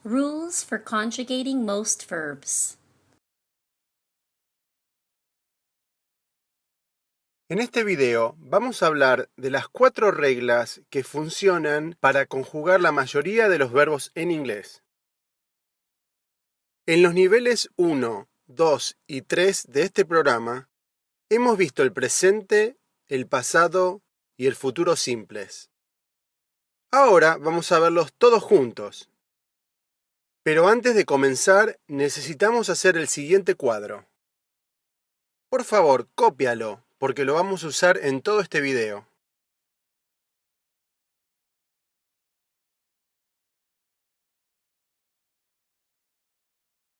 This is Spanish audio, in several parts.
Rules for conjugating most verbs. En este video vamos a hablar de las 4 reglas que funcionan para conjugar la mayoría de los verbos en inglés. En los niveles 1, 2 y 3 de este programa, hemos visto el presente, el pasado y el futuro simples. Ahora vamos a verlos todos juntos. Pero antes de comenzar, necesitamos hacer el siguiente cuadro. Por favor, cópialo, porque lo vamos a usar en todo este video.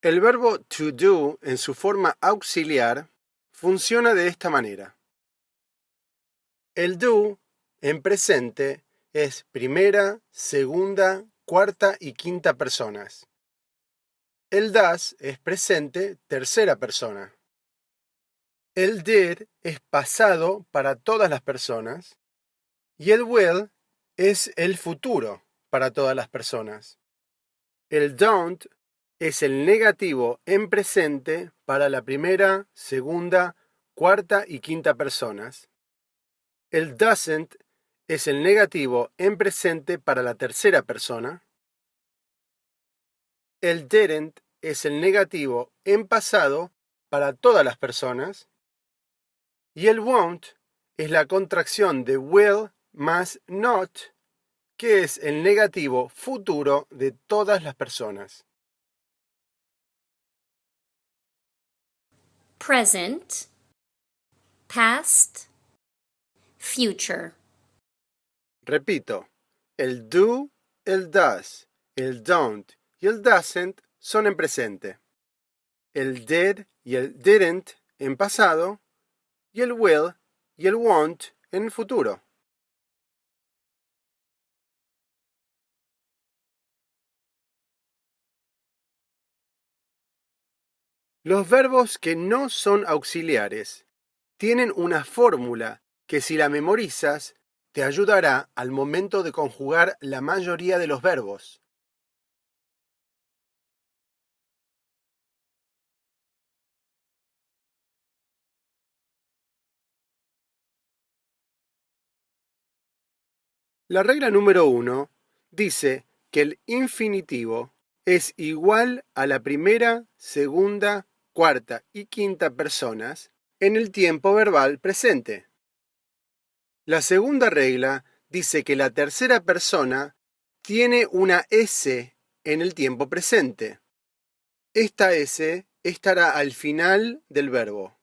El verbo to do en su forma auxiliar funciona de esta manera. El do en presente es primera, segunda, cuarta y quinta personas. El does es presente, tercera persona. El did es pasado para todas las personas. Y el will es el futuro para todas las personas. El don't es el negativo en presente para la primera, segunda, cuarta y quinta personas. El doesn't es el negativo en presente para la tercera persona. El didn't es el negativo en pasado para todas las personas. Y el won't es la contracción de will más not, que es el negativo futuro de todas las personas. Present, past, future. Repito, el do, el does, el don't y el doesn't son en presente. El did y el didn't en pasado y el will y el won't en futuro. Los verbos que no son auxiliares tienen una fórmula que si la memorizas te ayudará al momento de conjugar la mayoría de los verbos. La regla número 1 dice que el infinitivo es igual a la primera, segunda, cuarta y quinta personas en el tiempo verbal presente. La segunda regla dice que la tercera persona tiene una S en el tiempo presente. Esta S estará al final del verbo.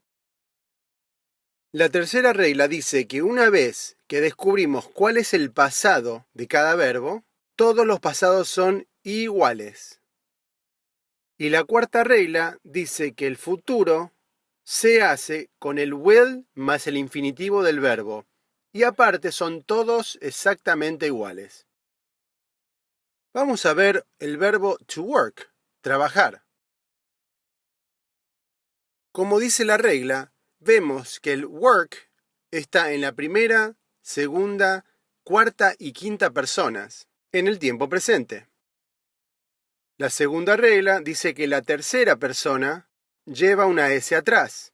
La tercera regla dice que una vez que descubrimos cuál es el pasado de cada verbo, todos los pasados son iguales. Y la cuarta regla dice que el futuro se hace con el will más el infinitivo del verbo, y aparte son todos exactamente iguales. Vamos a ver el verbo to work, trabajar. Como dice la regla, vemos que el work está en la primera, segunda, cuarta y quinta personas, en el tiempo presente. La segunda regla dice que la tercera persona lleva una S atrás.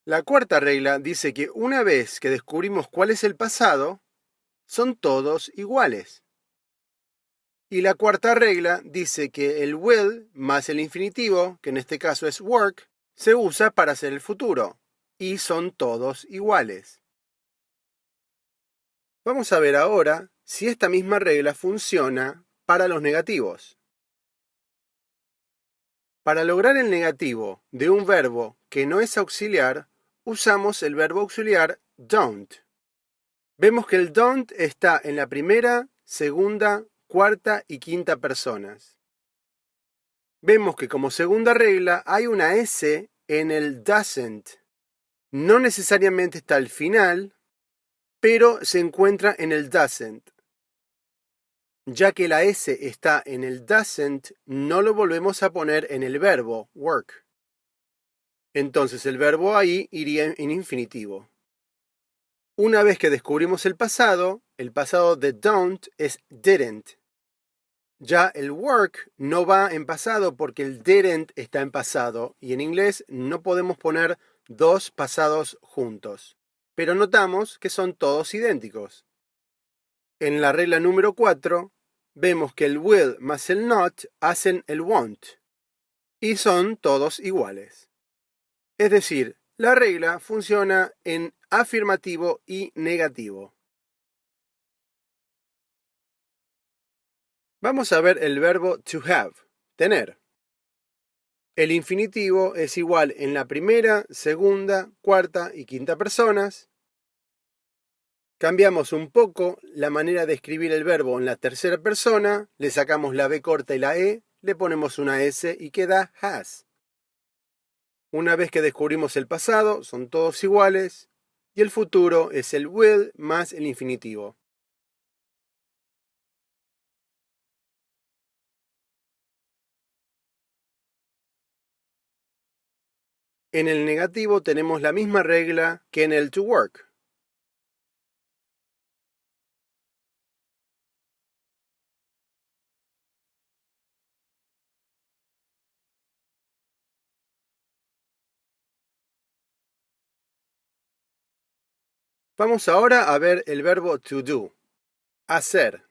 La cuarta regla dice que una vez que descubrimos cuál es el pasado, son todos iguales. Y la cuarta regla dice que el will más el infinitivo, que en este caso es work, se usa para hacer el futuro, y son todos iguales. Vamos a ver ahora si esta misma regla funciona para los negativos. Para lograr el negativo de un verbo que no es auxiliar, usamos el verbo auxiliar don't. Vemos que el don't está en la primera, segunda, cuarta y quinta personas. Vemos que como segunda regla hay una S en el doesn't. No necesariamente está al final, pero se encuentra en el doesn't. Ya que la S está en el doesn't, no lo volvemos a poner en el verbo work. Entonces el verbo ahí iría en infinitivo. Una vez que descubrimos el pasado de don't es didn't. Ya el work no va en pasado porque el didn't está en pasado y en inglés no podemos poner dos pasados juntos. Pero notamos que son todos idénticos. En la regla número 4 vemos que el will más el not hacen el won't y son todos iguales. Es decir, la regla funciona en afirmativo y negativo. Vamos a ver el verbo to have, tener. El infinitivo es igual en la primera, segunda, cuarta y quinta personas. Cambiamos un poco la manera de escribir el verbo en la tercera persona, le sacamos la B corta y la E, le ponemos una S y queda has. Una vez que descubrimos el pasado, son todos iguales, y el futuro es el will más el infinitivo. En el negativo tenemos la misma regla que en el to work. Vamos ahora a ver el verbo to do, hacer.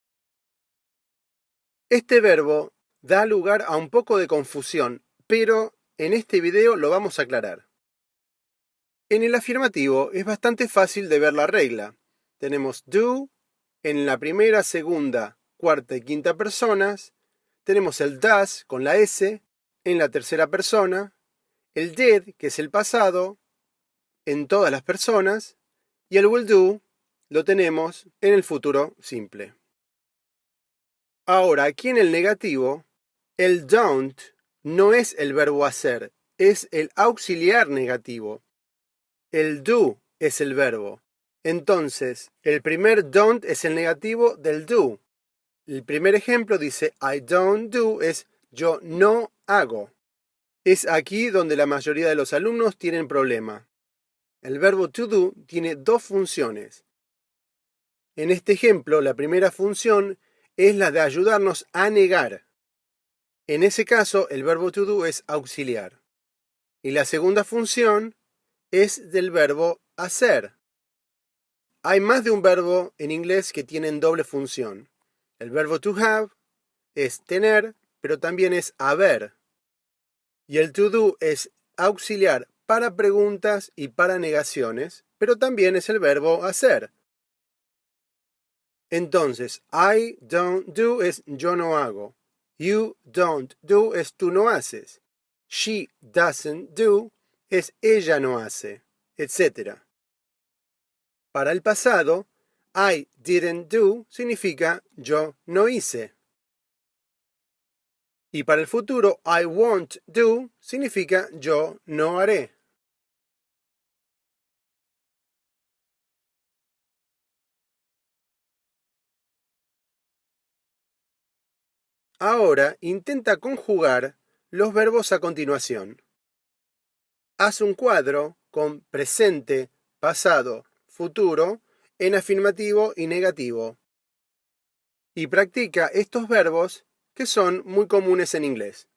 Este verbo da lugar a un poco de confusión, pero en este video lo vamos a aclarar. En el afirmativo es bastante fácil de ver la regla. Tenemos do en la primera, segunda, cuarta y quinta personas. Tenemos el does con la S en la tercera persona. El did, que es el pasado, en todas las personas. Y el will do lo tenemos en el futuro simple. Ahora, aquí en el negativo, el don't no es el verbo hacer, es el auxiliar negativo. El do es el verbo. Entonces, el primer don't es el negativo del do. El primer ejemplo dice I don't do es yo no hago. Es aquí donde la mayoría de los alumnos tienen problema. El verbo to do tiene dos funciones. En este ejemplo, la primera función es la de ayudarnos a negar. En ese caso, el verbo to do es auxiliar. Y la segunda función es del verbo hacer. Hay más de un verbo en inglés que tienen doble función. El verbo to have es tener, pero también es haber. Y el to do es auxiliar para preguntas y para negaciones, pero también es el verbo hacer. Entonces, I don't do es yo no hago. You don't do es tú no haces. She doesn't do es ella no hace, etc. Para el pasado, I didn't do significa yo no hice. Y para el futuro, I won't do significa yo no haré. Ahora intenta conjugar los verbos a continuación. Haz un cuadro con presente, pasado, futuro en afirmativo y negativo. Y practica estos verbos que son muy comunes en inglés.